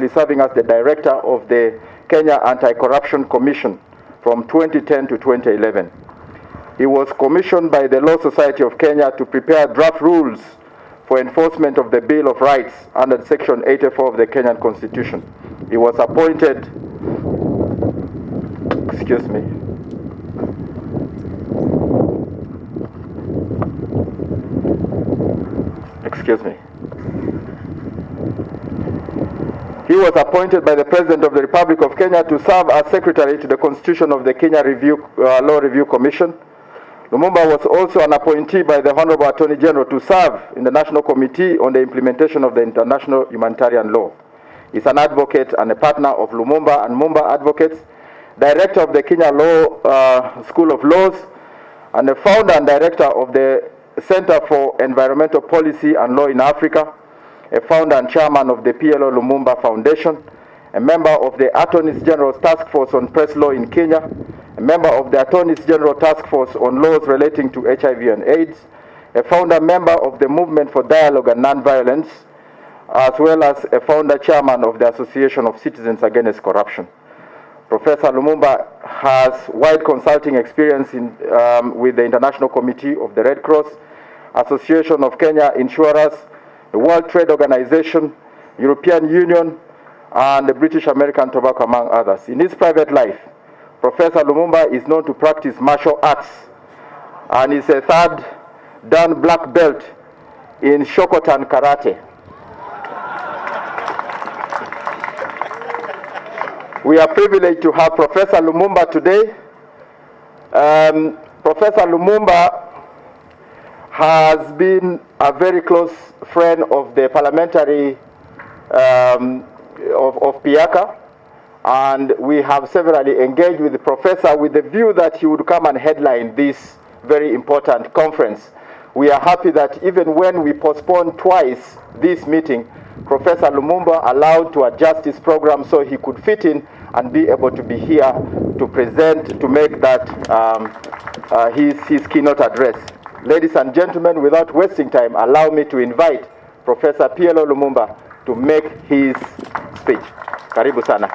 serving as the director of the Kenya Anti-Corruption Commission from 2010 to 2011. He was commissioned by the Law Society of Kenya to prepare draft rules for enforcement of the Bill of Rights under Section 84 of the Kenyan Constitution. He was appointed, He was appointed by the President of the Republic of Kenya to serve as Secretary to the Constitution of the Kenya Law Review Commission. Lumumba was also an appointee by the Honorable Attorney General to serve in the National Committee on the Implementation of the International Humanitarian Law. He's an advocate and a partner of Lumumba and Mumba Advocates, director of the Kenya School of Laws, and the founder and director of the Center for Environmental Policy and Law in Africa, a founder and chairman of the PLO Lumumba Foundation, a member of the Attorney General's Task Force on Press Law in Kenya, a member of the Attorney General Task Force on Laws relating to HIV and AIDS, a founder member of the Movement for Dialogue and Nonviolence, as well as a founder chairman of the Association of Citizens Against Corruption. Professor Lumumba has wide consulting experience with the International Committee of the Red Cross, Association of Kenya Insurers, the World Trade Organization, European Union, and the British American Tobacco, among others. In his private life, Professor Lumumba is known to practice martial arts and is a third Dan black belt in Shokotan Karate. We are privileged to have Professor Lumumba today. Professor Lumumba has been a very close friend of the parliamentary of PIACA, and we have severally engaged with the professor with the view that he would come and headline this very important conference. We are happy that even when we postponed twice this meeting, Professor Lumumba allowed to adjust his program so he could fit in and be able to be here to present, to make that his keynote address. Ladies and gentlemen, without wasting time, allow me to invite Professor PLO Lumumba to make his speech. Karibu sana.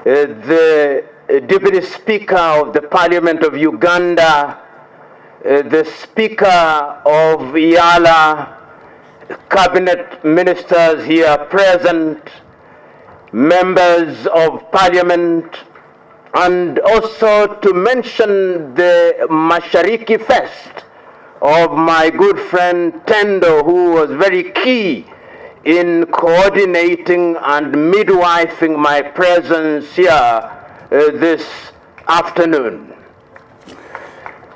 The Deputy Speaker of the Parliament of Uganda, the Speaker of IALA, Cabinet Ministers here present, Members of Parliament, and also to mention the Mashariki Fest of my good friend Tendo, who was very key in coordinating and midwifing my presence here this afternoon.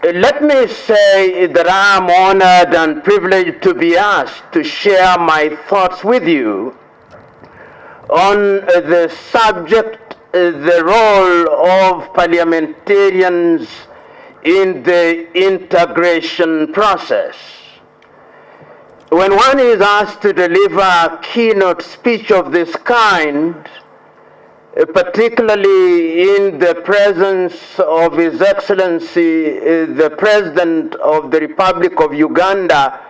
Let me say that I am honored and privileged to be asked to share my thoughts with you on the subject, the role of parliamentarians in the integration process. When one is asked to deliver a keynote speech of this kind, particularly in the presence of His Excellency, the President of the Republic of Uganda,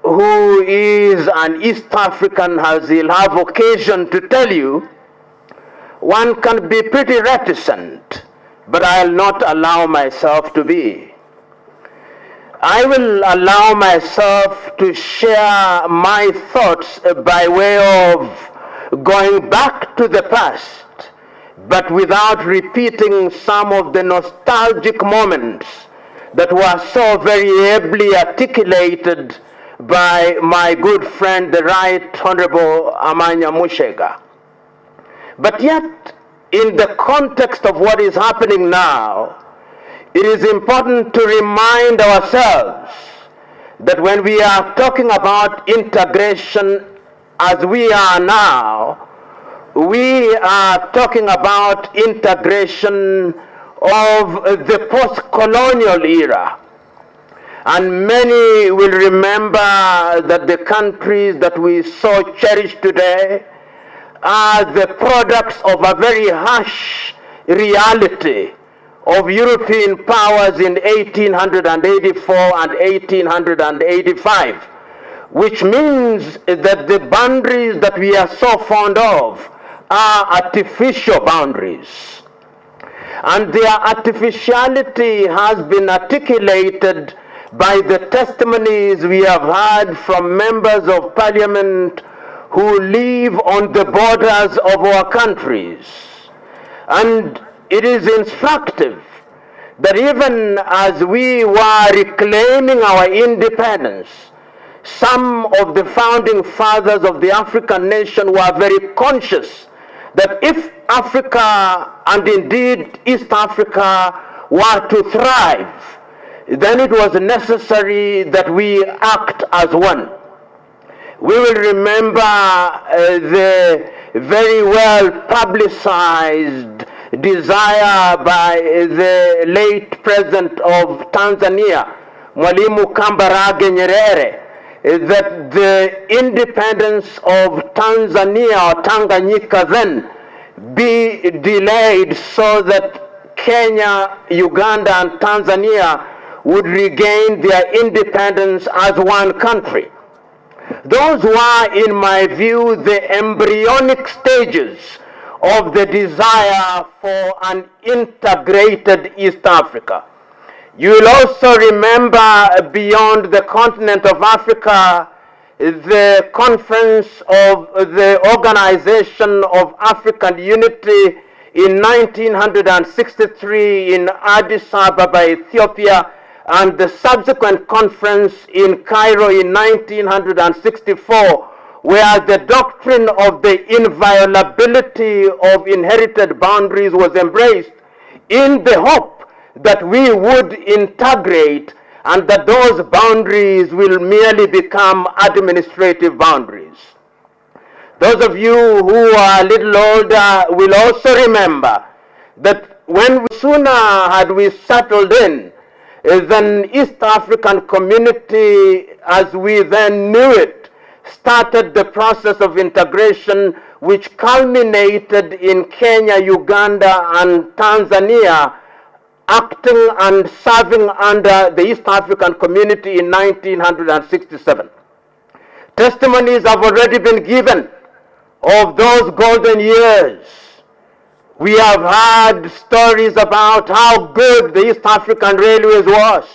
who is an East African, as he'll have occasion to tell you, one can be pretty reticent, but I'll not allow myself to be. I will allow myself to share my thoughts by way of going back to the past, but without repeating some of the nostalgic moments that were so very ably articulated by my good friend, the Right Honorable Amanya Mushega. But yet, in the context of what is happening now, it is important to remind ourselves that when we are talking about integration as we are now, we are talking about integration of the post-colonial era. And many will remember that the countries that we so cherish today are the products of a very harsh reality of European powers in 1884 and 1885, which means that the boundaries that we are so fond of are artificial boundaries. And their artificiality has been articulated by the testimonies we have heard from members of parliament who live on the borders of our countries. And it is instructive that even as we were reclaiming our independence, some of the founding fathers of the African nation were very conscious that if Africa, and indeed East Africa, were to thrive, then it was necessary that we act as one. We will remember the very well publicized desire by the late president of Tanzania, Mwalimu Kambarage Nyerere, that the independence of Tanzania or Tanganyika then be delayed so that Kenya, Uganda, and Tanzania would regain their independence as one country. Those were, in my view, the embryonic stages of the desire for an integrated East Africa. You will also remember beyond the continent of Africa, the conference of the Organization of African Unity in 1963 in Addis Ababa, Ethiopia, and the subsequent conference in Cairo in 1964, where the doctrine of the inviolability of inherited boundaries was embraced in the hope that we would integrate and that those boundaries will merely become administrative boundaries. Those of you who are a little older will also remember that sooner had we settled in, then East African community as we then knew it started the process of integration, which culminated in Kenya, Uganda, and Tanzania acting and serving under the East African community in 1967. Testimonies have already been given of those golden years. We have heard stories about how good the East African Railways was.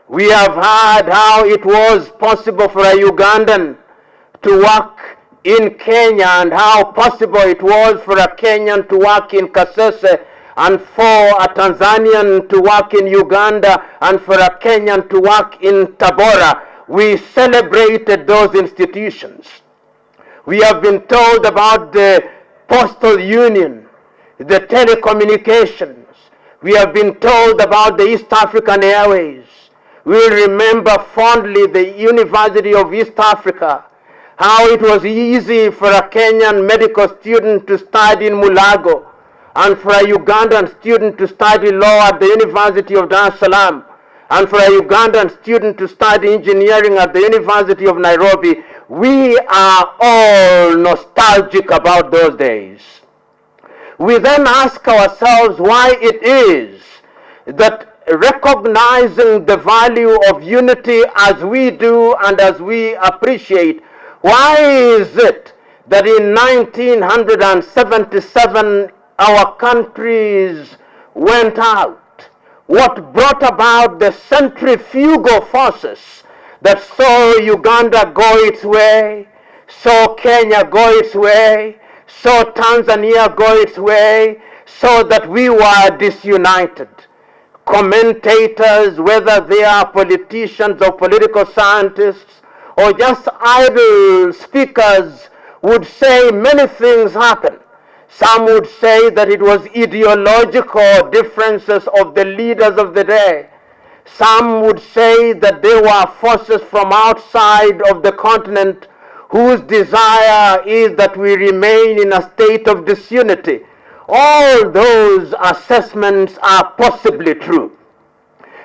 We have heard how it was possible for a Ugandan to work in Kenya and how possible it was for a Kenyan to work in Kasese and for a Tanzanian to work in Uganda and for a Kenyan to work in Tabora. We celebrated those institutions. We have been told about the postal union, the telecommunications. We have been told about the East African Airways. We will remember fondly the University of East Africa, how it was easy for a Kenyan medical student to study in Mulago and for a Ugandan student to study law at the University of Dar es Salaam and for a Ugandan student to study engineering at the University of Nairobi. We are all nostalgic about those days. We then ask ourselves why it is that recognizing the value of unity as we do and as we appreciate, why is it that in 1977 our countries went out? What brought about the centrifugal forces that saw Uganda go its way, saw Kenya go its way, saw Tanzania go its way, so that we were disunited? Commentators, whether they are politicians or political scientists or just idle speakers, would say many things happened. Some would say that it was ideological differences of the leaders of the day. Some would say that there were forces from outside of the continent whose desire is that we remain in a state of disunity. All those assessments are possibly true.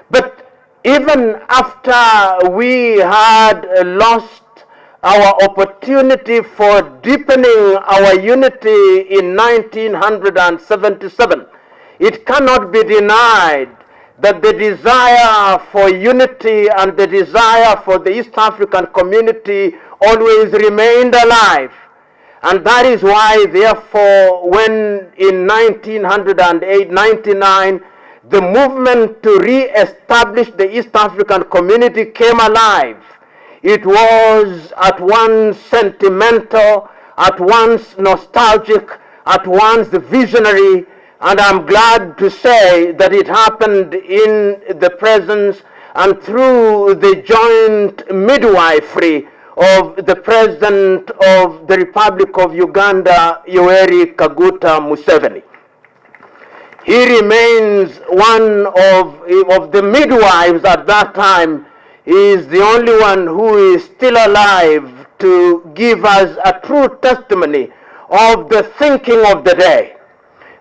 But even after we had lost our opportunity for deepening our unity in 1977, it cannot be denied that the desire for unity and the desire for the East African community always remained alive. And that is why, therefore, when in 1999, the movement to re-establish the East African community came alive, it was at once sentimental, at once nostalgic, at once visionary, and I'm glad to say that it happened in the presence and through the joint midwifery of the President of the Republic of Uganda, Yoweri Kaguta Museveni. He remains one of the midwives at that time. He is the only one who is still alive to give us a true testimony of the thinking of the day.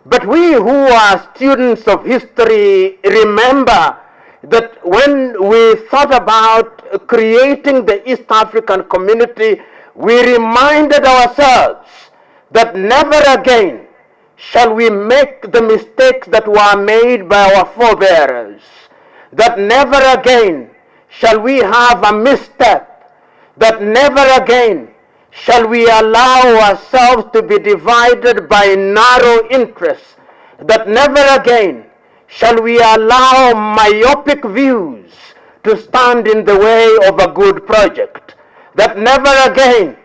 But we who are students of history remember that when we thought about creating the East African community, we reminded ourselves that never again shall we make the mistakes that were made by our forebears, that never again shall we have a misstep, that never again shall we allow ourselves to be divided by narrow interests, that never again shall we allow myopic views to stand in the way of a good project, that never again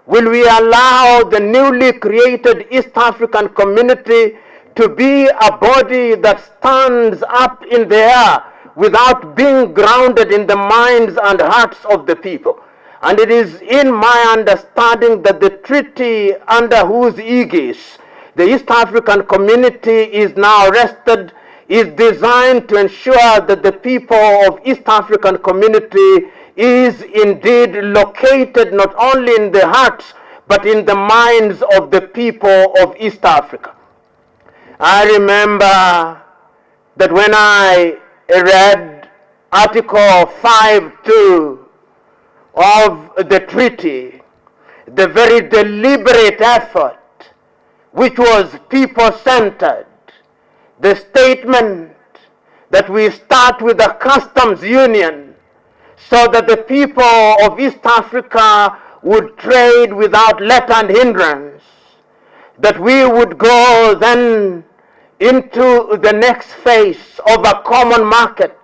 will we allow the newly created East African community to be a body that stands up in the air without being grounded in the minds and hearts of the people. And it is in my understanding that the treaty under whose aegis the East African community is now rested is designed to ensure that the people of East African community is indeed located not only in the hearts but in the minds of the people of East Africa. I remember that when I read Article 5.2 of the treaty, the very deliberate effort which was people-centered, the statement that we start with a customs union so that the people of East Africa would trade without let and hindrance, that we would go then into the next phase of a common market,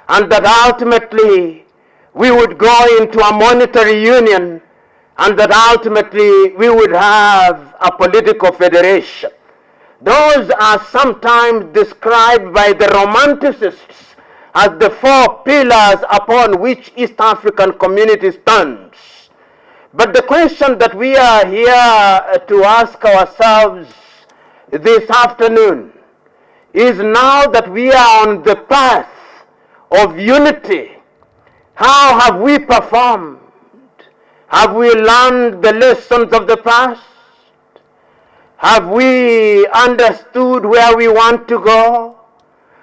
and that ultimately we would go into a monetary union, and that ultimately we would have a political federation. Those are sometimes described by the romanticists as the four pillars upon which East African community stands. But the question that we are here to ask ourselves this afternoon is, now that we are on the path of unity, how have we performed? Have we learned the lessons of the past? Have we understood where we want to go?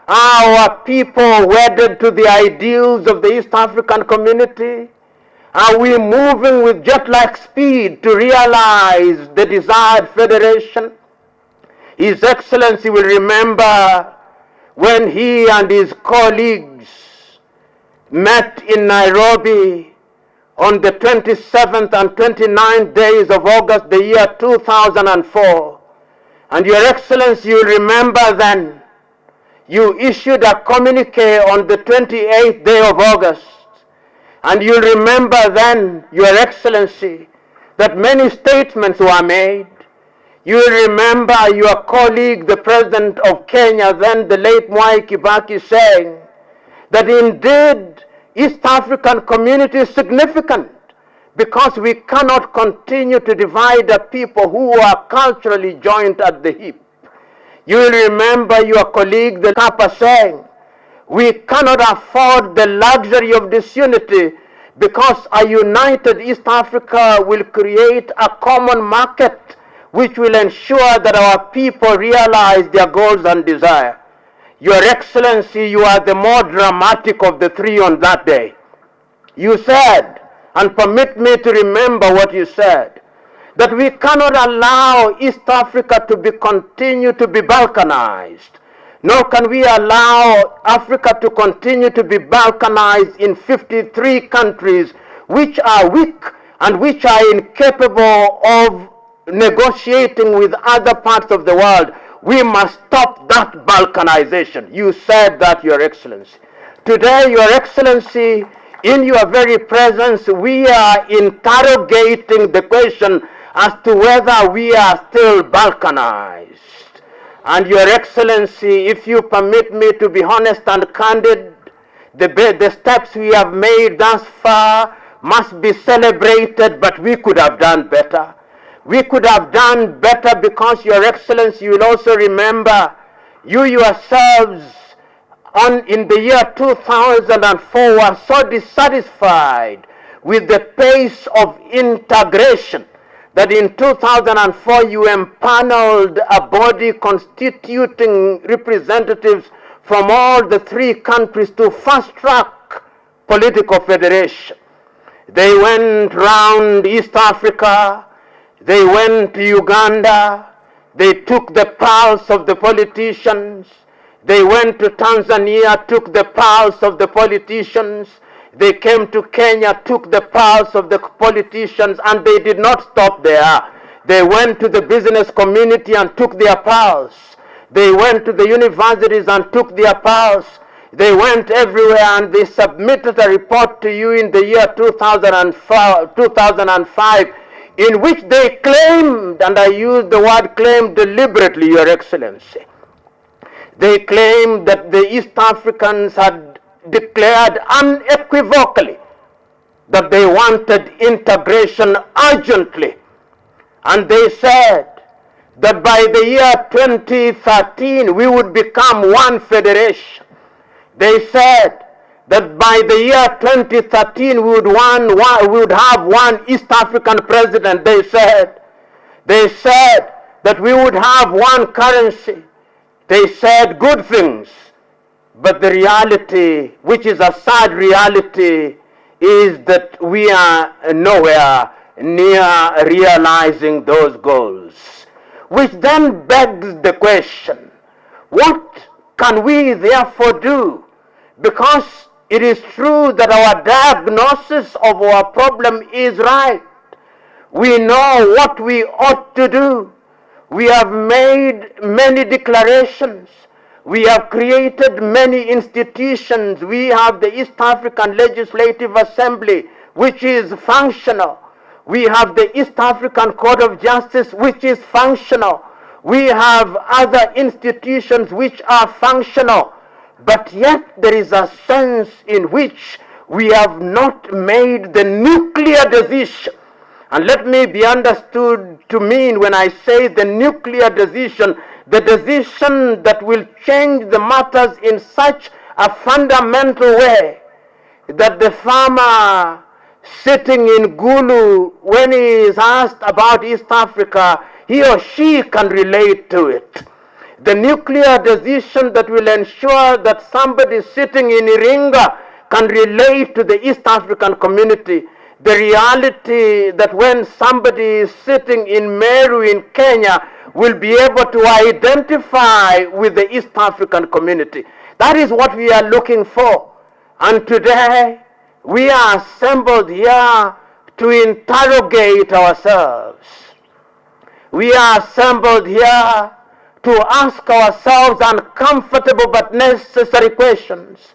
Are our people wedded to the ideals of the East African community? Are we moving with jet-like speed to realize the desired federation? His Excellency will remember when he and his colleagues met in Nairobi on the 27th and 29th days of August, the year 2004. And Your Excellency, you remember then, you issued a communique on the 28th day of August. And you remember then, Your Excellency, that many statements were made. You remember your colleague, the President of Kenya, then the late Mwai Kibaki, saying that indeed East African community is significant because we cannot continue to divide a people who are culturally joined at the hip. You will remember your colleague, the Kappa, saying, we cannot afford the luxury of disunity because a united East Africa will create a common market which will ensure that our people realize their goals and desire. Your Excellency, you are the more dramatic of the three on that day. You said, and permit me to remember what you said, that we cannot allow East Africa to continue to be balkanized, nor can we allow Africa to continue to be balkanized in 53 countries which are weak and which are incapable of negotiating with other parts of the world. We must stop that balkanization. You said that, Your Excellency. Today, Your Excellency, in your very presence, we are interrogating the question as to whether we are still balkanized. And Your Excellency, if you permit me to be honest and candid, the steps we have made thus far must be celebrated, but we could have done better. We could have done better because, Your Excellency, you will also remember, you yourselves in the year 2004 were so dissatisfied with the pace of integration that in 2004 you empaneled a body constituting representatives from all the 3 countries to fast-track political federation. They went round East Africa, they went to Uganda, they took the pulse of the politicians, they went to Tanzania, took the pulse of the politicians, they came to Kenya, took the pulse of the politicians, and they did not stop there. They went to the business community and took their pulse. They went to the universities and took their pulse. They went everywhere and they submitted a report to you in the year 2005 in which they claimed, and I use the word claim deliberately, Your Excellency, they claimed that the East Africans had declared unequivocally that they wanted integration urgently. And they said that by the year 2013 we would become one federation. They said that by the year 2013 we would have one East African president. They said that we would have one currency. They said good things. But the reality, which is a sad reality, is that we are nowhere near realizing those goals. Which then begs the question, what can we therefore do? Because it is true that our diagnosis of our problem is right. We know what we ought to do. We have made many declarations. We have created many institutions. We have the East African Legislative Assembly, which is functional. We have the East African Court of Justice, which is functional. We have other institutions which are functional. But yet there is a sense in which we have not made the nuclear decision. And let me be understood to mean, when I say the nuclear decision, the decision that will change the matters in such a fundamental way that the farmer sitting in Gulu, when he is asked about East Africa, he or she can relate to it. The nuclear decision that will ensure that somebody sitting in Iringa can relate to the East African community. The reality that when somebody is sitting in Meru in Kenya will be able to identify with the East African community. That is what we are looking for. And today we are assembled here to interrogate ourselves. We are assembled here to ask ourselves uncomfortable but necessary questions.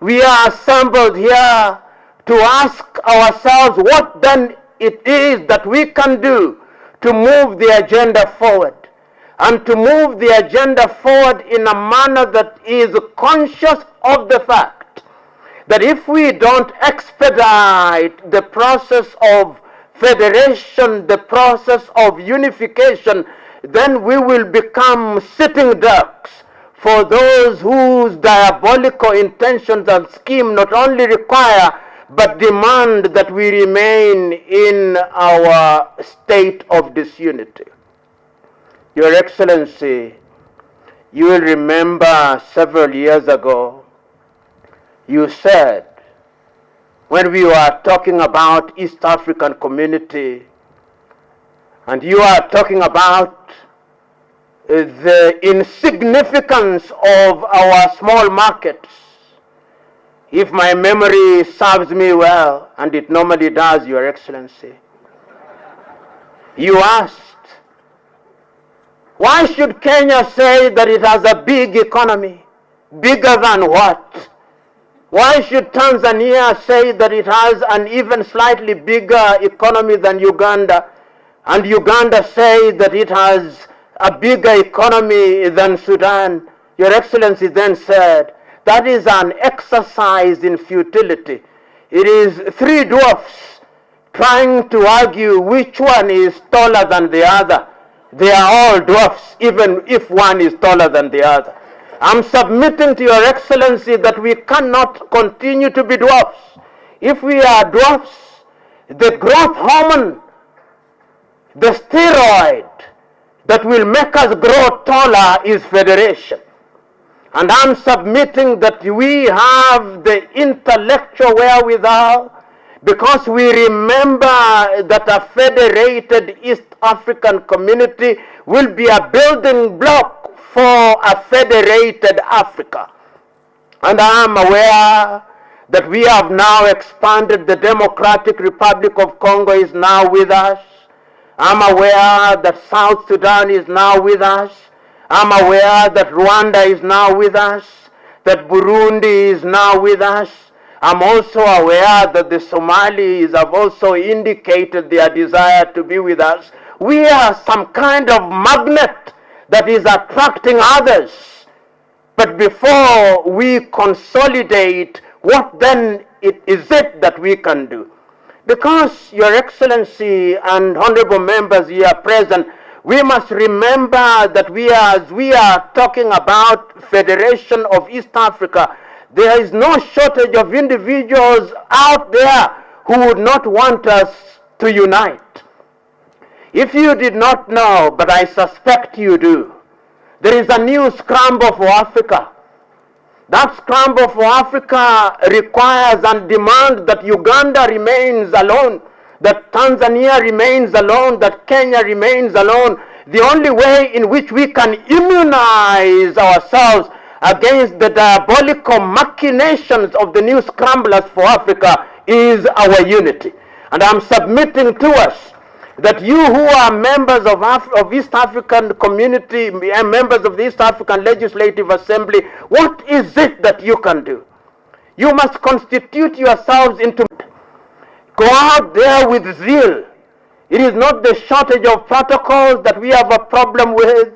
We are assembled here to ask ourselves what then it is that we can do to move the agenda forward, and to move the agenda forward in a manner that is conscious of the fact that if we don't expedite the process of federation, the process of unification, then we will become sitting ducks for those whose diabolical intentions and scheme not only require but demand that we remain in our state of disunity. Your Excellency, you will remember several years ago, you said, when we were talking about East African community, and you are talking about the insignificance of our small markets. If my memory serves me well, and it normally does, Your Excellency, you asked, why should Kenya say that it has a big economy? Bigger than what? Why should Tanzania say that it has an even slightly bigger economy than Uganda, and Uganda say that it has a bigger economy than Sudan? Your Excellency then said, that is an exercise in futility. It is three dwarfs trying to argue which one is taller than the other. They are all dwarfs, even if one is taller than the other. I'm submitting to Your Excellency that we cannot continue to be dwarfs. If we are dwarfs, the growth hormone, the steroid that will make us grow taller is federation. And I'm submitting that we have the intellectual wherewithal, because we remember that a federated East African community will be a building block for a federated Africa. And I am aware that we have now expanded. The Democratic Republic of Congo is now with us. I'm aware that South Sudan is now with us. I'm aware that Rwanda is now with us, that Burundi is now with us. I'm also aware that the Somalis have also indicated their desire to be with us. We are some kind of magnet that is attracting others. But before we consolidate, what then is it that we can do? Because, Your Excellency and honorable members here present, we must remember that as we are talking about Federation of East Africa, there is no shortage of individuals out there who would not want us to unite. If you did not know, but I suspect you do, there is a new scramble for Africa. That scramble for Africa requires and demands that Uganda remains alone, that Tanzania remains alone, that Kenya remains alone. The only way in which we can immunize ourselves against the diabolical machinations of the new scramblers for Africa is our unity. And I'm submitting to us that you who are members of East African community, and members of the East African Legislative Assembly, what is it that you can do? You must constitute yourselves into... Go out there with zeal. It is not the shortage of protocols that we have a problem with.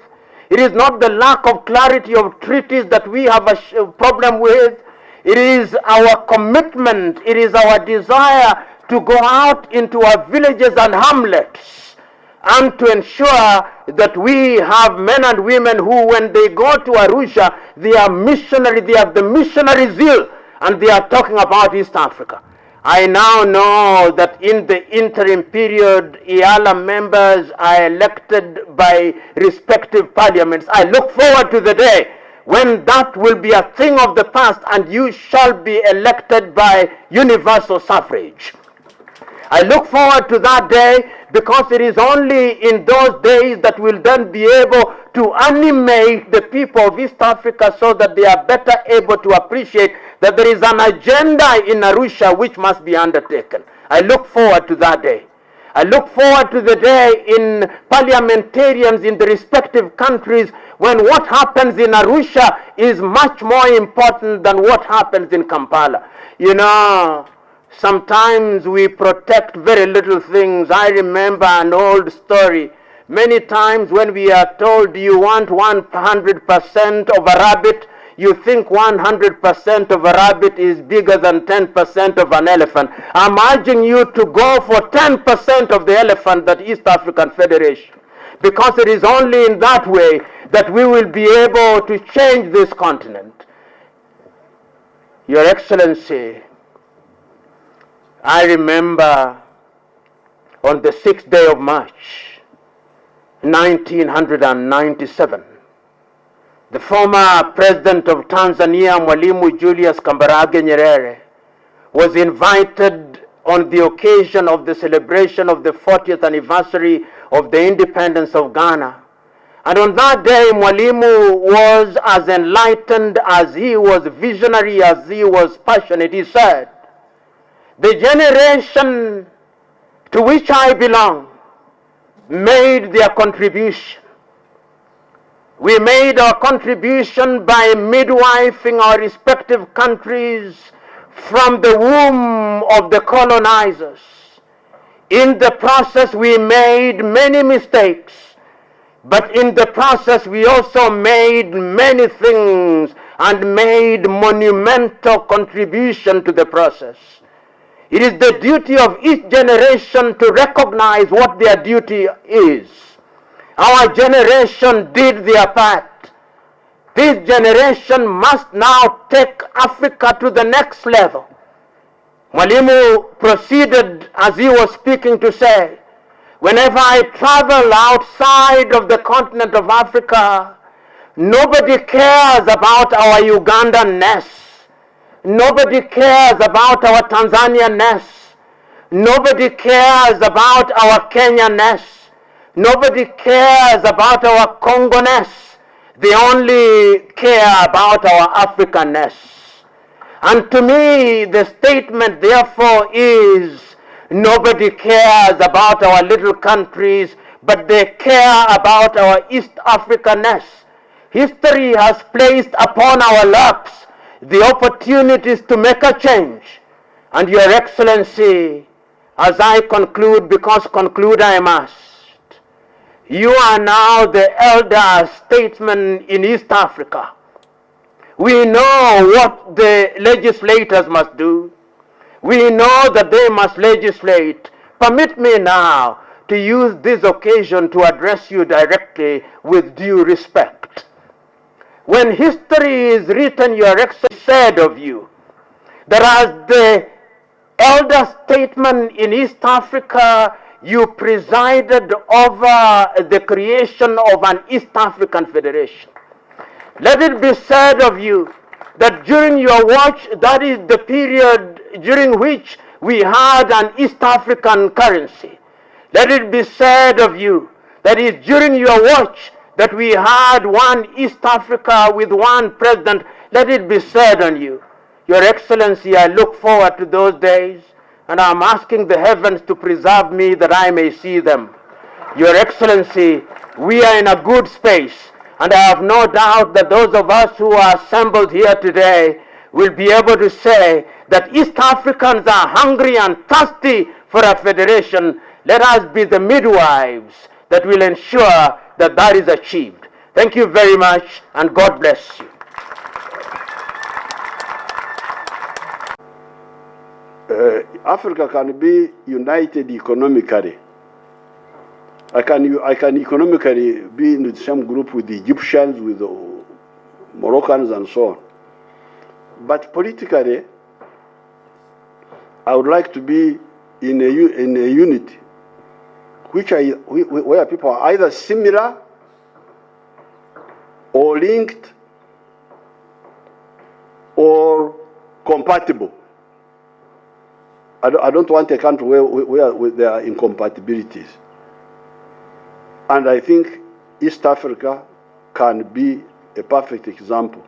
It is not the lack of clarity of treaties that we have a problem with. It is our commitment, it is our desire to go out into our villages and hamlets and to ensure that we have men and women who, when they go to Arusha, they are missionary, they have the missionary zeal, and they are talking about East Africa. I now know that in the interim period, IALA members are elected by respective parliaments. I look forward to the day when that will be a thing of the past and you shall be elected by universal suffrage. I look forward to that day, because it is only in those days that we'll then be able to animate the people of East Africa so that they are better able to appreciate that there is an agenda in Arusha which must be undertaken. I look forward to that day. I look forward to the day in parliamentarians in the respective countries when what happens in Arusha is much more important than what happens in Kampala. You know, sometimes we protect very little things. I remember an old story. Many times when we are told, do you want 100% of a rabbit? You think 100% of a rabbit is bigger than 10% of an elephant. I'm urging you to go for 10% of the elephant, that East African Federation. Because it is only in that way that we will be able to change this continent. Your Excellency, I remember on the 6th day of March, 1997, the former president of Tanzania, Mwalimu Julius Kambarage Nyerere, was invited on the occasion of the celebration of the 40th anniversary of the independence of Ghana. And on that day, Mwalimu was as enlightened as he was visionary, as he was passionate. He said, the generation to which I belong made their contribution. We made our contribution by midwifing our respective countries from the womb of the colonizers. In the process, we made many mistakes. But in the process, we also made many things and made monumental contribution to the process. It is the duty of each generation to recognize what their duty is. Our generation did their part. This generation must now take Africa to the next level. Mwalimu proceeded as he was speaking to say, whenever I travel outside of the continent of Africa, nobody cares about our Ugandan-ness. Nobody cares about our Tanzanian-ness. Nobody cares about our Kenyan-ness. Nobody cares about our Congo-ness. They only care about our African-ness. And to me, the statement therefore is, nobody cares about our little countries, but they care about our East African-ness. History has placed upon our laps the opportunities to make a change. And Your Excellency, as I conclude, because conclude I must, you are now the elder statesman in East Africa. We know what the legislators must do. We know that they must legislate. Permit me now to use this occasion to address you directly with due respect. When history is written, Your Excellency said of you that as the elder statesman in East Africa, you presided over the creation of an East African Federation. Let it be said of you that during your watch, that is the period during which we had an East African currency. Let it be said of you that is during your watch that we had one East Africa with one president. Let it be said on you. Your Excellency, I look forward to those days, and I'm asking the heavens to preserve me that I may see them. Your Excellency, we are in a good space, and I have no doubt that those of us who are assembled here today will be able to say that East Africans are hungry and thirsty for a federation. Let us be the midwives that will ensure that that is achieved. Thank you very much, and God bless you. Africa can be united economically. I can economically be in the same group with the Egyptians, with the Moroccans, and so on. But politically, I would like to be in a unity, where people are either similar or linked or compatible. I don't want a country where there are incompatibilities. And I think East Africa can be a perfect example,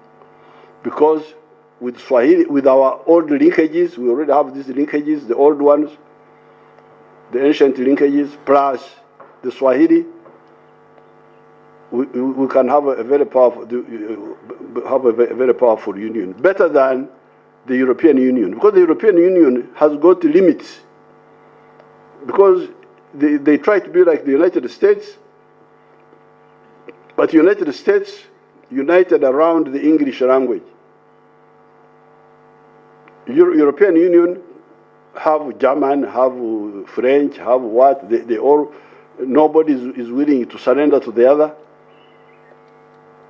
because with Swahili, with our old linkages, we already have these linkages, the old ones, the ancient linkages, plus the Swahili, we can have a very powerful union, better than the European Union, because the European Union has got limits, because they try to be like the United States, but the United States united around the English language. European Union have German, have French, have what, they all, nobody is willing to surrender to the other.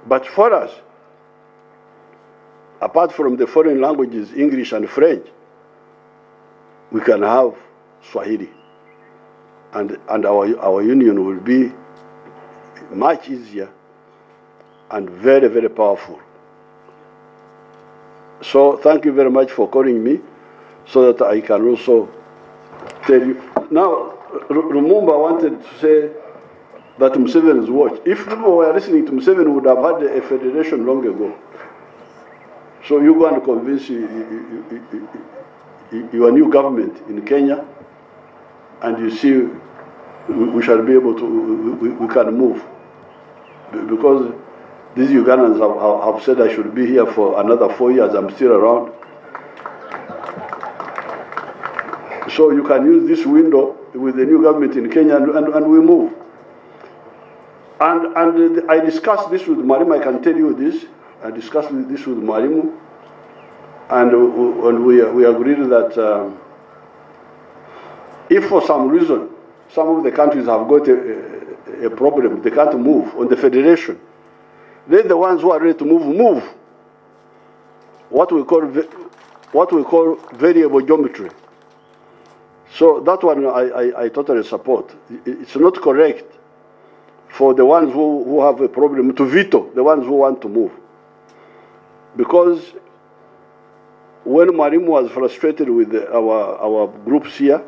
But for us, apart from the foreign languages, English and French, we can have Swahili. And our union will be much easier and very, very powerful. So thank you very much for calling me, so that I can also tell you. Now, Lumumba wanted to say that Museveni's watch. If people were listening to Museveni, we would have had a federation long ago. So you go and convince your new government in Kenya, and you see we shall be able to, we can move. Because these Ugandans have said I should be here for another 4 years, I'm still around. So you can use this window with the new government in Kenya and we move. And I discussed this with Marimu, I can tell you this. I discussed this with Marimu, and we agreed that if for some reason some of the countries have got a problem, they can't move on the federation, then the ones who are ready to move. What we call variable geometry. So that one I totally support. It's not correct for the ones who have a problem to veto the ones who want to move. Because when Marimu was frustrated with our groups here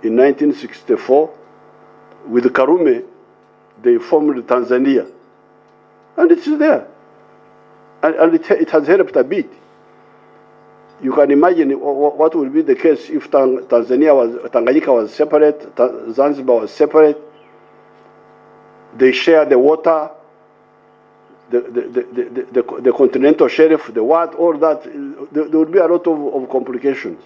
in 1964, with Karume, they formed Tanzania. And it's there. And it has helped a bit. You can imagine what would be the case if Tanganyika was separate, Zanzibar was separate. They share the water, the continental shelf, the what, all that. There would be a lot of complications.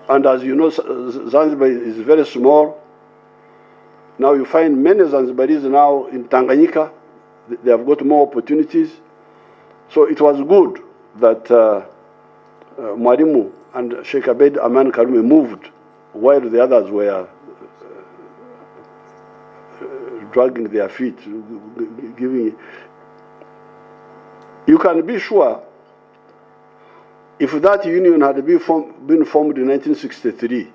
And as you know, Zanzibar is very small. Now you find many Zanzibaris now in Tanganyika. They have got more opportunities. So it was good that Marimu and Sheikh Abed Aman Karume moved while the others were dragging their feet, giving. You can be sure if that union had been formed in 1963,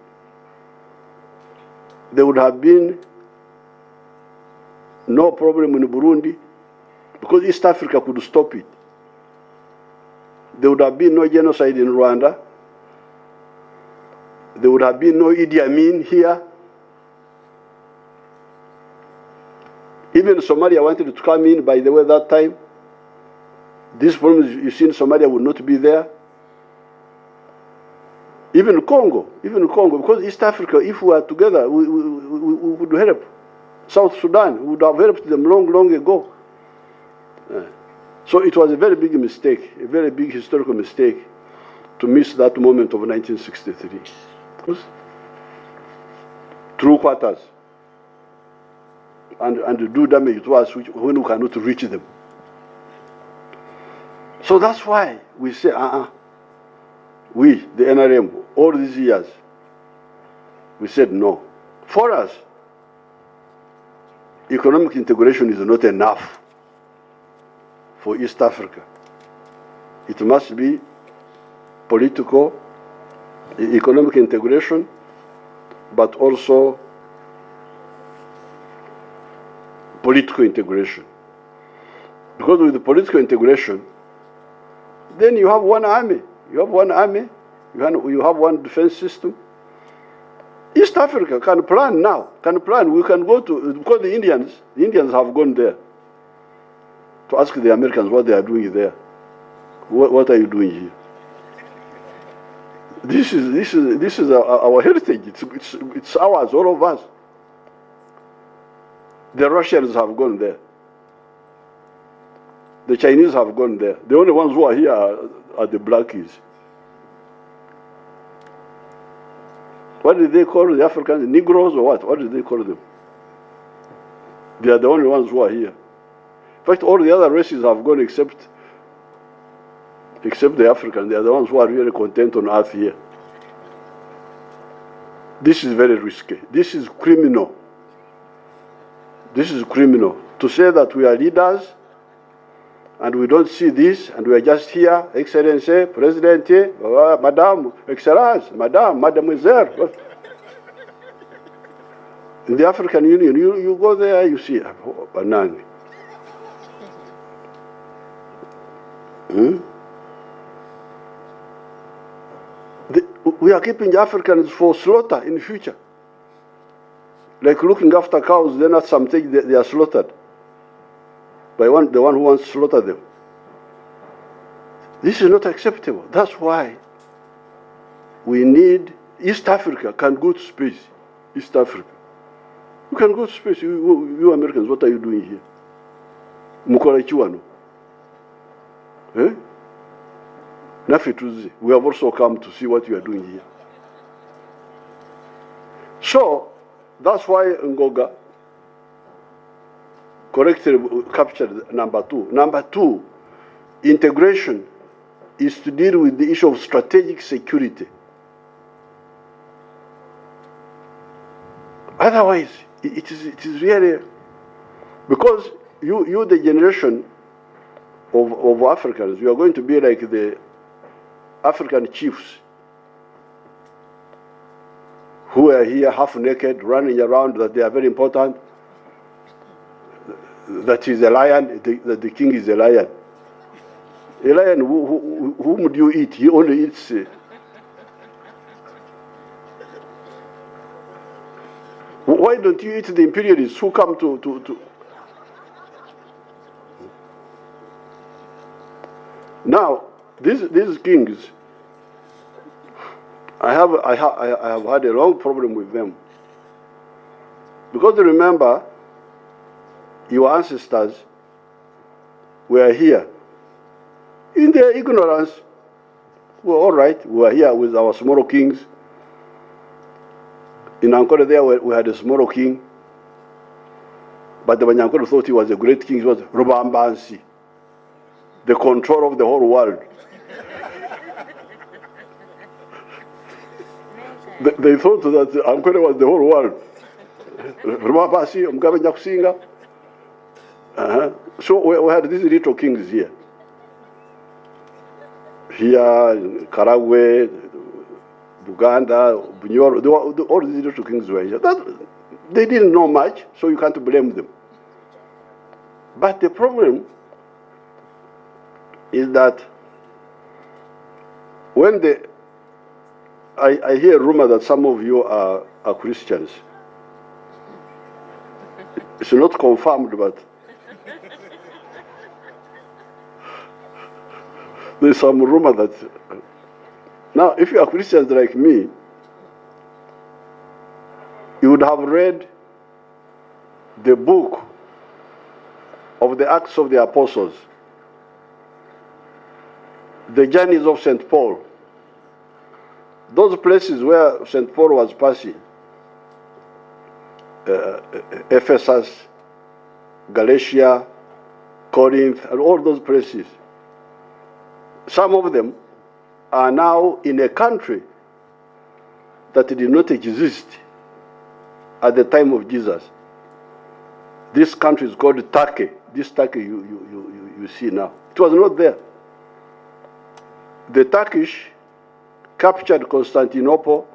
there would have been no problem in Burundi because East Africa could stop it. There would have been no genocide in Rwanda. There would have been no Idi Amin here. Even Somalia wanted to come in, by the way, that time. These problems you see in Somalia would not be there. Even Congo, because East Africa, if we were together, we would help. South Sudan, we would have helped them long ago. So it was a very big mistake, a very big historical mistake to miss that moment of 1963. True quarters. And do damage to us when we cannot reach them. So that's why we say, we, the NRM, all these years, we said no. For us, economic integration is not enough for East Africa. It must be political, economic integration, but also political integration. Because with the political integration, then you have one army. You have one army, you have one defense system. East Africa can plan now, We can go to, because the Indians have gone there to ask the Americans what they are doing there. What are you doing here? This is our heritage. It's ours, all of us. The Russians have gone there. The Chinese have gone there. The only ones who are here are the blackies. What did they call the Africans? Negroes or what? What did they call them? They are the only ones who are here. In fact, all the other races have gone except the Africans. They are the ones who are really content on earth here. This is very risky. This is criminal. This is criminal. To say that we are leaders and we don't see this and we are just here, Excellency, President, Madame, Excellence, Madame, Mademoiselle. In the African Union, you go there, you see Banani. We are keeping the Africans for slaughter in the future. Like looking after cows, then at some stage they are slaughtered by the one who wants to slaughter them. This is not acceptable. That's why we need East Africa can go to space. East Africa. You can go to space. You Americans, what are you doing here? Mukora Chiwano. Eh? We have also come to see what you are doing here. So, that's why Ngoga correctly captured number 2. Number 2, integration is to deal with the issue of strategic security. Otherwise, it is really, because you the generation of Africans, you are going to be like the African chiefs who are here half naked, running around, that they are very important, that is a lion, that the king is a lion. A lion, whom do you eat? He only eats. Why don't you eat the imperialists who come to? Now, these kings, I have had a long problem with them, because remember, your ancestors were here. In their ignorance, well, all right, we were here with our small kings. In Ankara there, we had a small king, but the Banyankuru thought he was a great king. He was Rubambansi, the control of the whole world. They thought that Ankara was the whole world. Rubambansi, Mgabe Nyakusinga. So we had these little kings here. Here, in Karagwe, Buganda, Bunyoro, all these little kings were here. They didn't know much, so you can't blame them. But the problem is that when I hear a rumor that some of you are Christians. It's not confirmed, but there's some rumor that. Now, if you are Christians like me, you would have read the book of the Acts of the Apostles, the journeys of St. Paul, those places where St. Paul was passing, Ephesus, Galatia, Corinth, and all those places. Some of them are now in a country that did not exist at the time of Jesus. This country is called Turkey. This Turkey you see now. It was not there. The Turkish captured Constantinople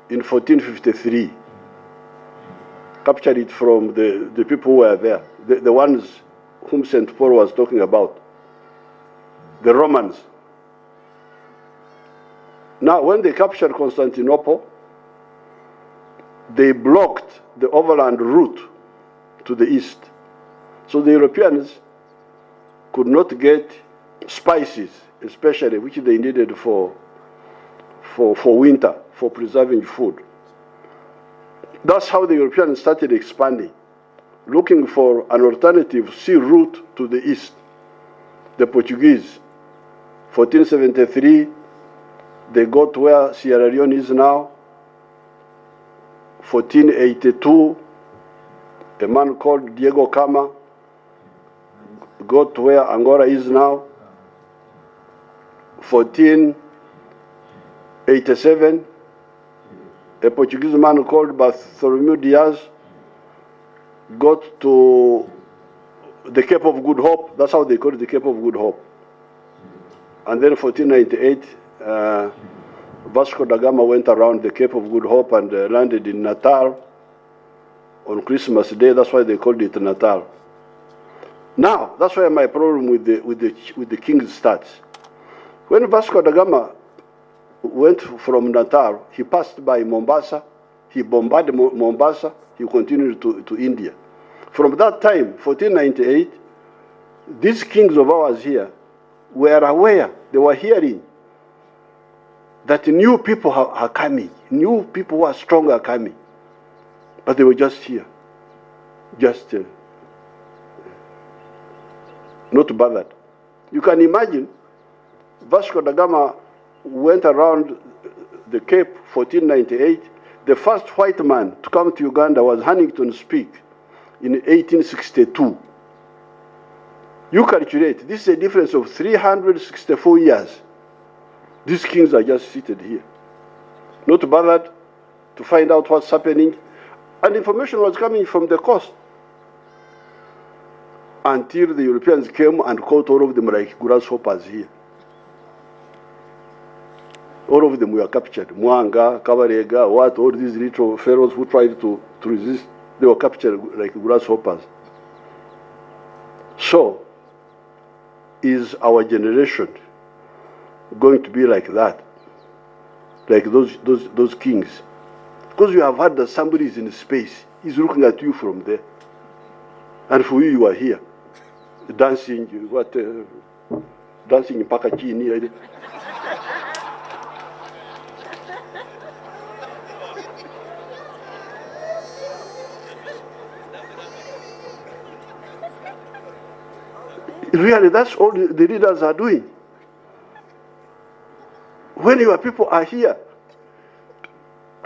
in 1453. Captured it from the people who were there, the ones whom St. Paul was talking about, the Romans. Now, when they captured Constantinople, they blocked the overland route to the east. So the Europeans could not get spices, especially, which they needed for winter, for preserving food. That's how the Europeans started expanding, looking for an alternative sea route to the east. The Portuguese, 1473, they got where Sierra Leone is now. 1482, a man called Diego Cama got where Angola is now. 1487, a Portuguese man called Bartholomew Diaz got to the Cape of Good Hope. That's how they call it, the Cape of Good Hope. And then 1498, Vasco da Gama went around the Cape of Good Hope and landed in Natal on Christmas Day. That's why they called it Natal. Now, that's why my problem with the kings starts. When Vasco da Gama went from Natal, he passed by Mombasa, he bombarded Mombasa, he continued to India. From that time, 1498, these kings of ours here were aware, they were hearing that new people are coming, new people who are strong are coming. But they were just here, just not bothered. You can imagine, Vasco da Gama went around the Cape 1498. The first white man to come to Uganda was Huntington Speke in 1862. You calculate, this is a difference of 364 years. These kings are just seated here, not bothered to find out what's happening. And information was coming from the coast until the Europeans came and caught all of them like grasshoppers here. All of them were captured. Mwanga, Kabarega, all these little pharaohs who tried to resist, they were captured like grasshoppers. So, is our generation going to be like that? Like those kings? Because you have heard that somebody is in space, he's looking at you from there. And for you, you are here, dancing, dancing in Pakachini. Really, that's all the leaders are doing. When your people are here,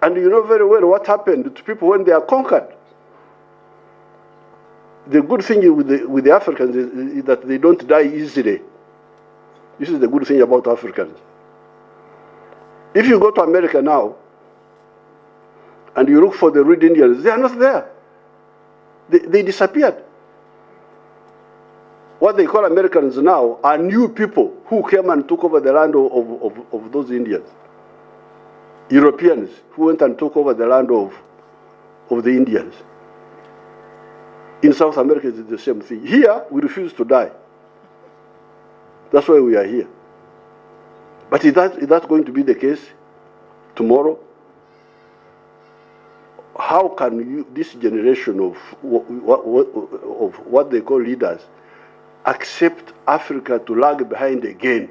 and you know very well what happened to people when they are conquered. The good thing with the Africans is that they don't die easily. This is the good thing about Africans. If you go to America now, and you look for the Red Indians, they are not there. They disappeared. What they call Americans now are new people who came and took over the land of those Indians. Europeans who went and took over the land of the Indians. In South America, it's the same thing. Here, we refuse to die. That's why we are here. But is that going to be the case tomorrow? How can this generation of what they call leaders accept Africa to lag behind again?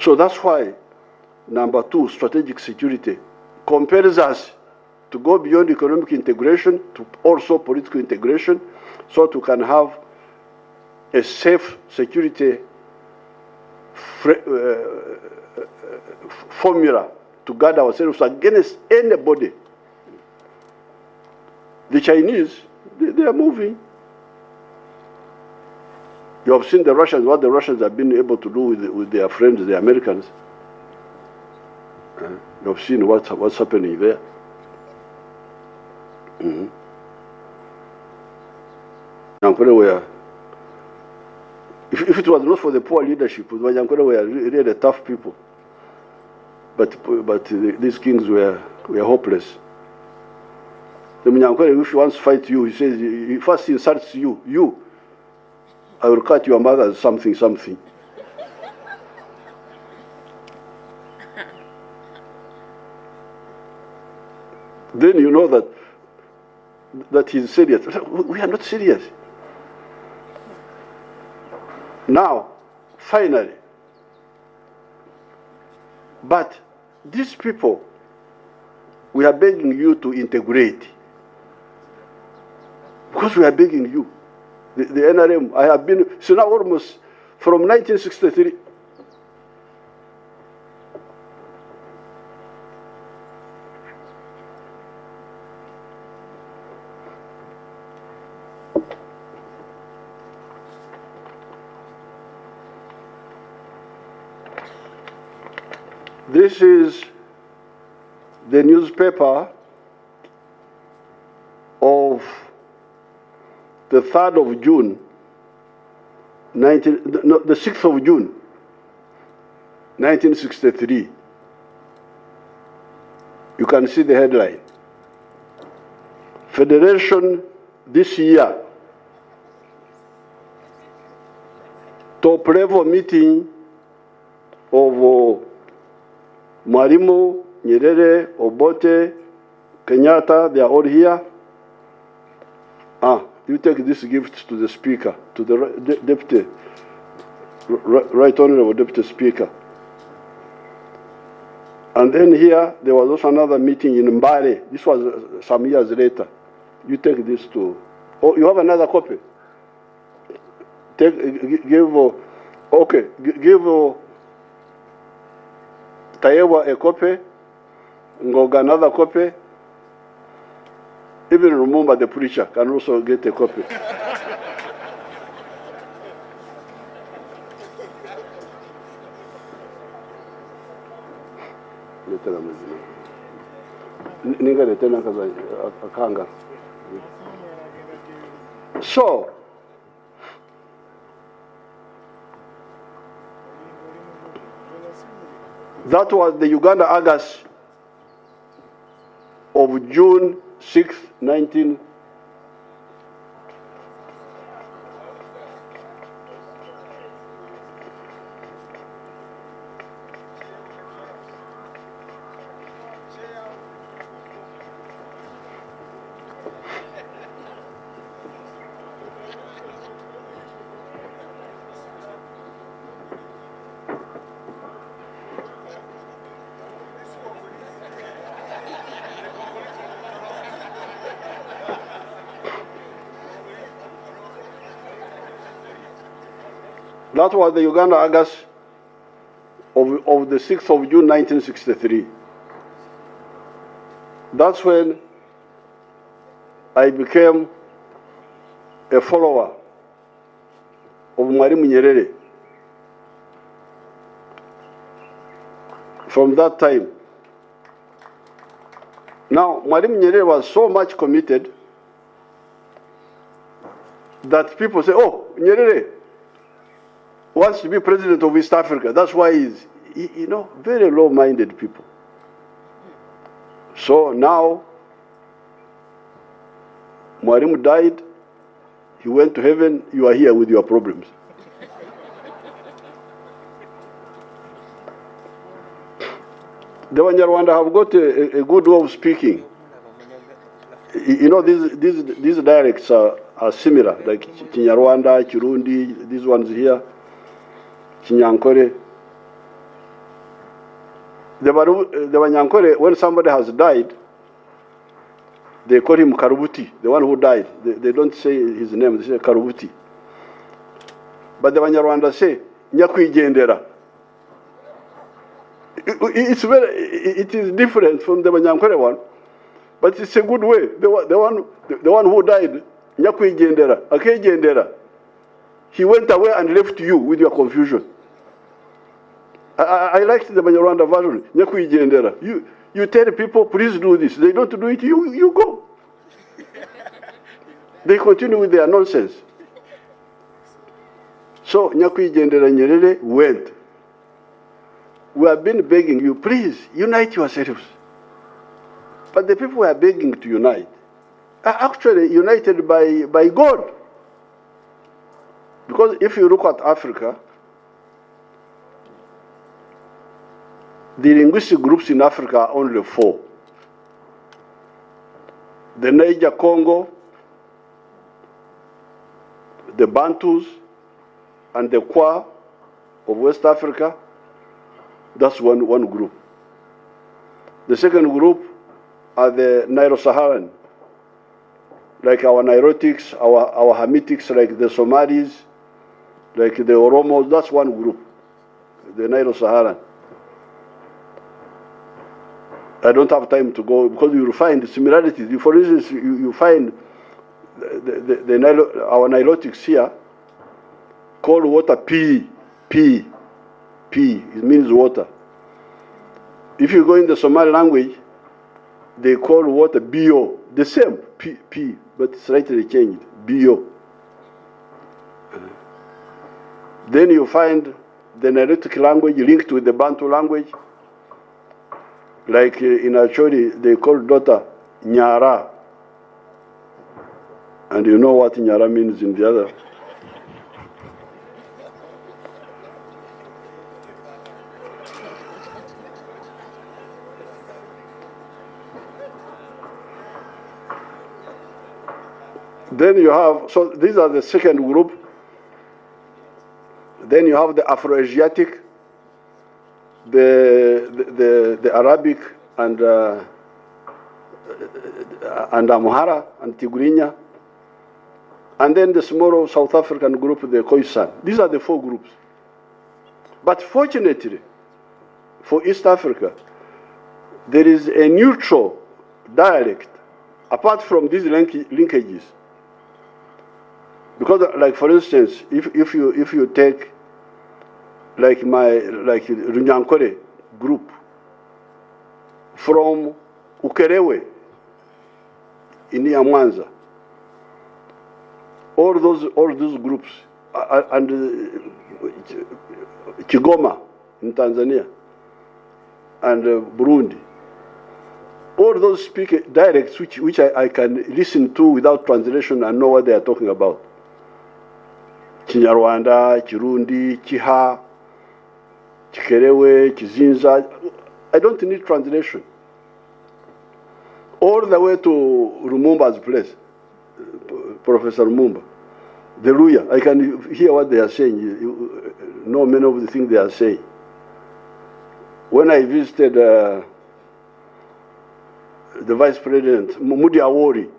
So that's why, number two, strategic security compels us to go beyond economic integration to also political integration, so that we can have a safe security formula to guard ourselves against anybody. The Chinese, they are moving. You have seen the Russians, what the Russians have been able to do with their friends, the Americans. You have seen what's happening there. If it was not for the poor leadership, Wanyankore were really tough people. But these kings were hopeless. The Munyankore, if he wants to fight you, he says, he first insults you. I will cut your mother something. Then you know that he's serious. We are not serious. Now, finally, but these people, we are begging you to integrate. Because we are begging you. The NRM, I have been, so now almost from 1963. This is the newspaper of the 3rd of June, the 6th of June, 1963. You can see the headline. Federation this year. Top level meeting of Mwalimu, Nyerere, Obote, Kenyatta, they are all here. You take this gift to the Speaker, to the Deputy, Right Honorable Deputy Speaker. And then here, there was also another meeting in Mbare. This was some years later. You take this to... Oh, you have another copy? Give Tayewa a copy, Ngoga another copy. Even Lumumba, the preacher, can also get a copy. So, that was the Uganda August of June 6, 19. That was the Uganda August of the 6th of June 1963. That's when I became a follower of Mwalimu Nyerere. From that time. Now, Mwalimu Nyerere was so much committed that people say, oh, Nyerere wants to be president of East Africa. That's why he's, very low-minded people. So now, Mwalimu died, he went to heaven, you are here with your problems. The Banyarwanda have got a good way of speaking. These dialects are similar, like Kinyarwanda, Kirundi, these ones here. Kinyankore. The Banyankore, when somebody has died, they call him Karubuti, the one who died. They don't say his name, they say Karubuti. But the Banyarwanda say, Nyakwigendera. It is different from the Banyankore one, but it's a good way. The one who died, Nyakwigendera, Akegendera. He went away and left you with your confusion. I liked the Banyarwanda version. Nyakwigendera. You tell people, please do this. They don't do it, you go. They continue with their nonsense. So Nyakwigendera Nyerere went. We have been begging you, please, unite yourselves. But the people who are begging to unite are actually united by God. Because if you look at Africa, the linguistic groups in Africa are only 4. The Niger Congo, the Bantus, and the Kwa of West Africa. That's one group. The second group are the Nilo-Saharan, like our Nilotics, our Hamitics, like the Somalis, like the Oromos. That's one group, the Nilo-Saharan. I don't have time to go because you will find similarities. For instance, you find our Nilotics here call water P. It means water. If you go in the Somali language, they call water Bio. The same, P, but slightly changed, Bio. Then you find the Nilotic language linked with the Bantu language. Like in Acholi, they call daughter Nyara. And you know what Nyara means in the other. Then you have, so these are the second group. Then you have the Afro-Asiatic, the Arabic and Amhara and Tigrinya, and then the smaller South African group, the Khoisan. These are the four groups. But fortunately, for East Africa, there is a neutral dialect apart from these linkages. Because, like for instance, if you take like Runyankore group from Ukerewe in Mwanza, all those groups, and Kigoma in Tanzania, and Burundi, all those speak dialects which I can listen to without translation and know what they are talking about. Kinyarwanda, Kirundi, Kiha, Chikerewe, Kizinza. I don't need translation. All the way to Lumumba's place, Professor Lumumba, the Luya. I can hear what they are saying, know many of the things they are saying. When I visited the Vice President, Mudi Awori,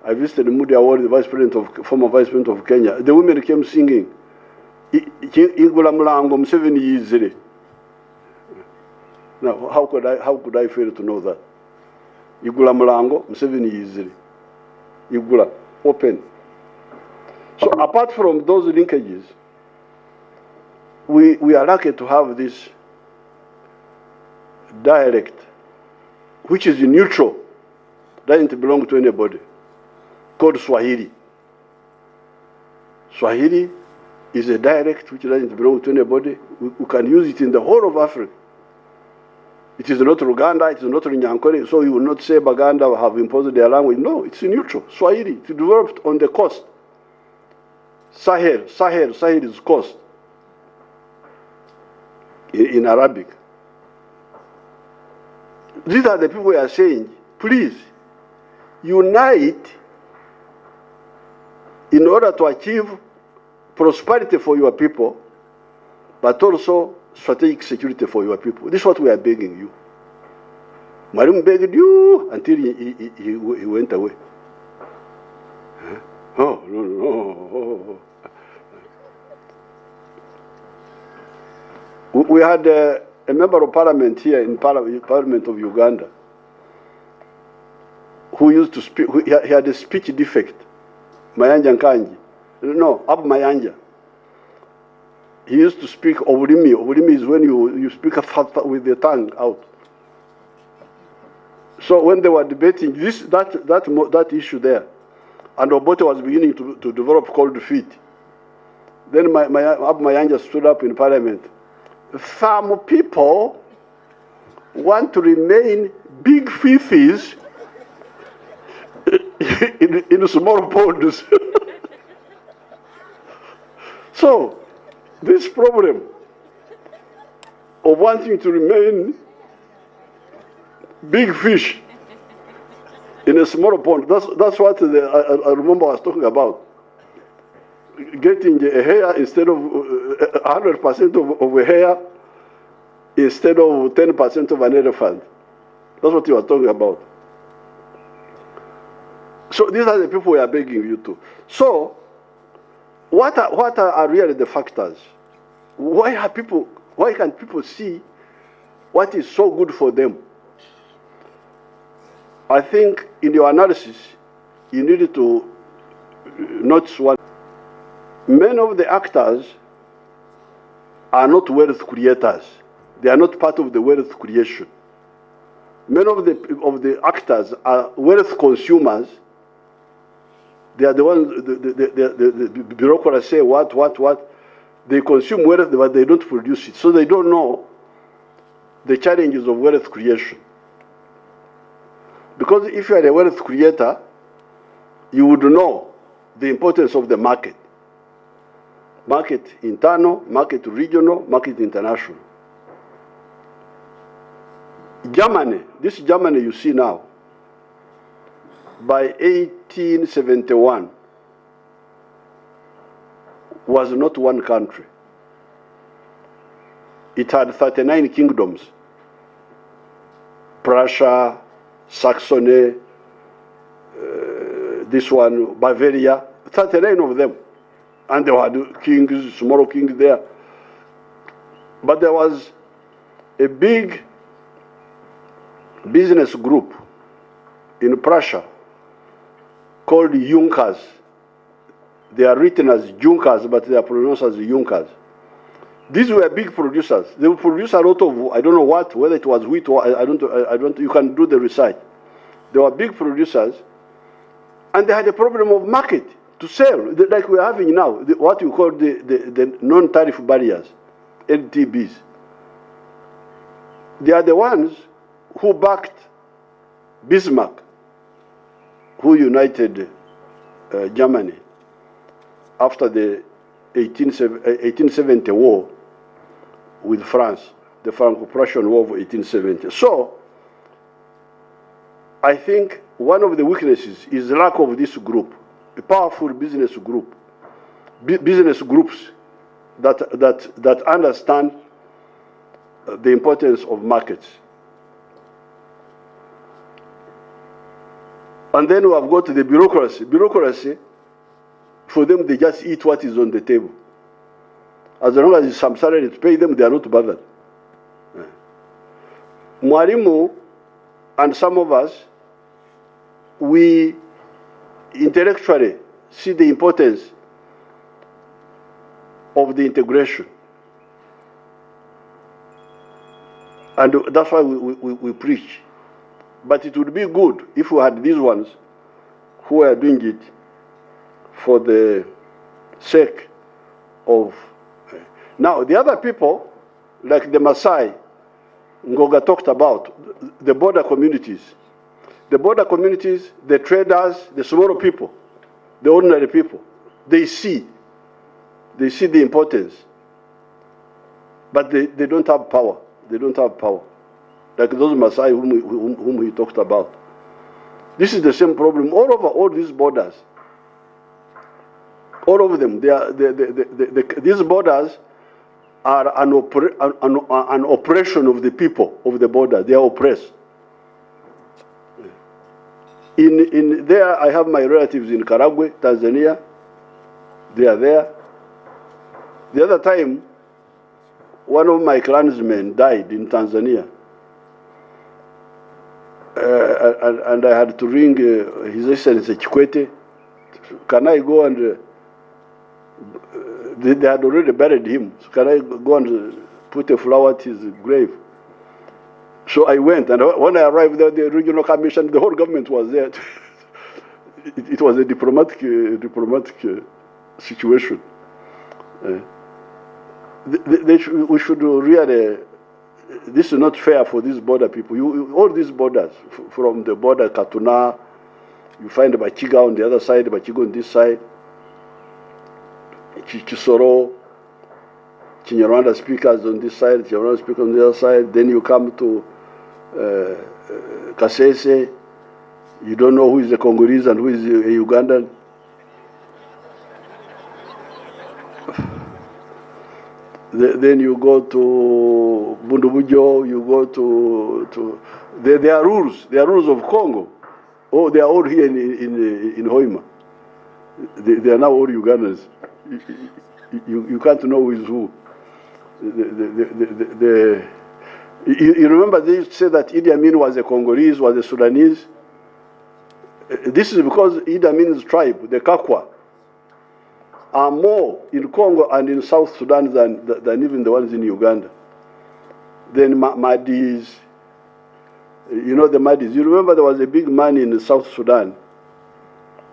I visited Mudi Awori, the former Vice President of Kenya. The women came singing, Ingula Mlango, Museveni Yizire. Now, how could I fail to know that? Igula Mlango, Museveni Yizire. Igula, open. So apart from those linkages, we are lucky to have this dialect, which is neutral, doesn't belong to anybody, called Swahili. Swahili is a dialect which doesn't belong to anybody. We can use it in the whole of Africa. It is not Uganda, it is not Runyankore, so you will not say Baganda have imposed their language. No, it's neutral. Swahili, it developed on the coast. Sahel is coast in Arabic. These are the people who are saying, please, unite in order to achieve prosperity for your people, but also strategic security for your people. This is what we are begging you. Mariam begged you until he went away. Huh? Oh, no. We had a member of parliament here in Parliament of Uganda who used to speak, he had a speech defect. Mayanja Nkanji. No, Ab Mayanja. He used to speak Obulimi. Obulimi is when you speak with the tongue out. So when they were debating that issue there, and Obote was beginning to develop cold feet, then Ab Mayanja stood up in Parliament. Some people want to remain big fifis in small ponds. So, this problem of wanting to remain big fish in a small pond, that's what I remember I was talking about. Getting a hair instead of 100% of a hair instead of 10% of an elephant. That's what you are talking about. So these are the people we are begging you to. So what are really the factors? Why can't people see what is so good for them? I think in your analysis, you needed to notice what many of the actors are not wealth creators. They are not part of the wealth creation. Many of the actors are wealth consumers. They are the ones, the bureaucracy say what. They consume wealth, but they don't produce it. So they don't know the challenges of wealth creation. Because if you are a wealth creator, you would know the importance of the market. Market internal, market regional, market international. Germany, this Germany you see now, by 1871 was not one country. It had 39 kingdoms. Prussia, Saxony, this one, Bavaria, 39 of them. And there were kings, small kings there. But there was a big business group in Prussia called Junkers. They are written as Junkers, but they are pronounced as Junkers. These were big producers. They would produce a lot of, I don't know what, whether it was wheat or I don't, you can do the research. They were big producers, and they had a problem of market to sell, like we're having now, what you call the non-tariff barriers, LTBs. They are the ones who backed Bismarck, who united Germany after the 1870 war with France, the Franco-Prussian War of 1870. So, I think one of the weaknesses is the lack of this group, a powerful business group, business groups that understand the importance of markets. And then we have got the bureaucracy. Bureaucracy, for them, they just eat what is on the table. As long as some salary to pay them, they are not bothered. Mwalimu and some of us, we intellectually see the importance of the integration. And that's why we preach. But it would be good if we had these ones who are doing it for the sake of... Now, the other people, like the Maasai, Ngoga talked about, the border communities. The border communities, the traders, the small people, the ordinary people, they see the importance. But they don't have power. They don't have power. Like those Maasai whom he talked about. This is the same problem all over all these borders. All of them, these borders are an oppression of the people of the border. They are oppressed. In there, I have my relatives in Karagwe, Tanzania. They are there. The other time, one of my clansmen died in Tanzania. And I had to ring His Excellency Chikwete. Can I go and... they had already buried him. So can I go and put a flower at his grave? So I went, and when I arrived there, the regional commission, the whole government was there. It was a diplomatic situation. We should really... This is not fair for these border people. All these borders, from the border Katuna, you find Bachiga on the other side, Bachiga on this side, Chisoro, Chinyarwanda speakers on this side, Chinyarwanda speakers on the other side. Then you come to Kasese, you don't know who is a Congolese and who is a Ugandan. Then you go to Bundubujo, you go to there are rules. There are rules of Congo. Oh, they are all here in Hoima. They are now all Ugandans. You can't know who is who. You remember they used to say that Idi Amin was a Congolese, was a Sudanese. This is because Idi Amin's tribe, the Kakwa, are more in Congo and in South Sudan than even the ones in Uganda. Then Madis, you know the Madis. You remember there was a big man in South Sudan,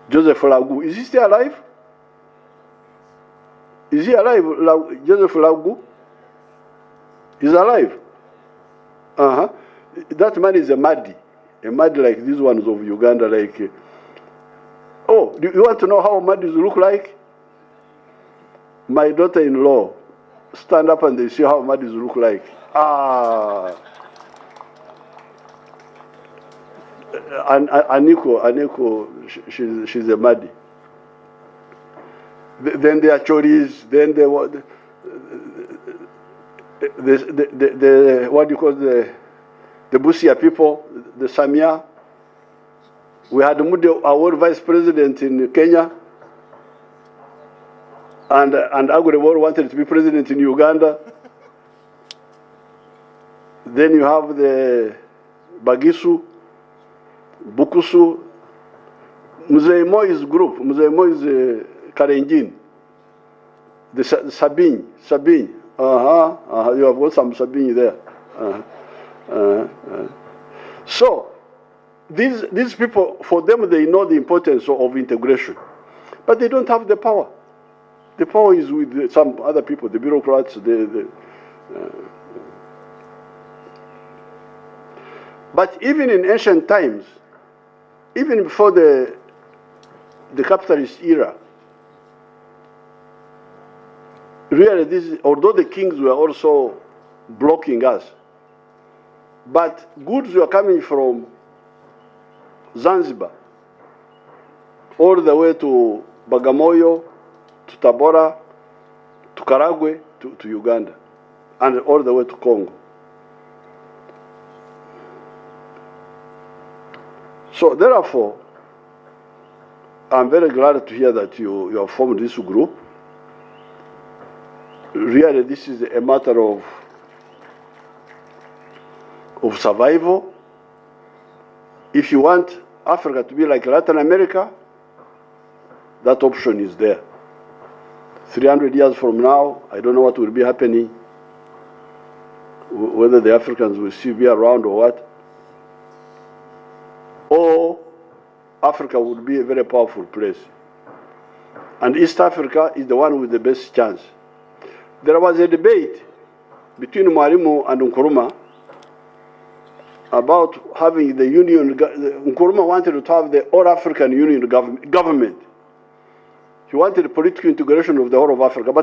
Joseph Lagu. Is he still alive? Is he alive, Joseph Lagu? He's alive. That man is a Madi like these ones of Uganda. Like, oh, do you want to know how Madis look like? My daughter-in-law stand up and they see how Madis look like. Aniko, she's a Madi. Then there are Choris, then there were the what do you call the Busia people, the Samia. We had Mudi, our vice president in Kenya, and Agurewor wanted to be president in Uganda. Then you have the Bagisu, Bukusu, Mzee Moi's group, Mzee Moi's Karenjin, the Sabine. You have got some Sabine there. So, these people, for them, they know the importance of integration, but they don't have the power. The power is with some other people, the bureaucrats. But even in ancient times, even before the capitalist era, really, although the kings were also blocking us, but goods were coming from Zanzibar all the way to Bagamoyo, to Tabora, to Karagwe, to Uganda, and all the way to Congo. So therefore, I'm very glad to hear that you have formed this group. Really, this is a matter of survival. If you want Africa to be like Latin America, that option is there. 300 years from now, I don't know what will be happening, whether the Africans will still be around or what. Or Africa would be a very powerful place. And East Africa is the one with the best chance. There was a debate between Mwalimu and Nkrumah about having the union. Nkrumah wanted to have the all-African Union government. He wanted political integration of the whole of Africa. But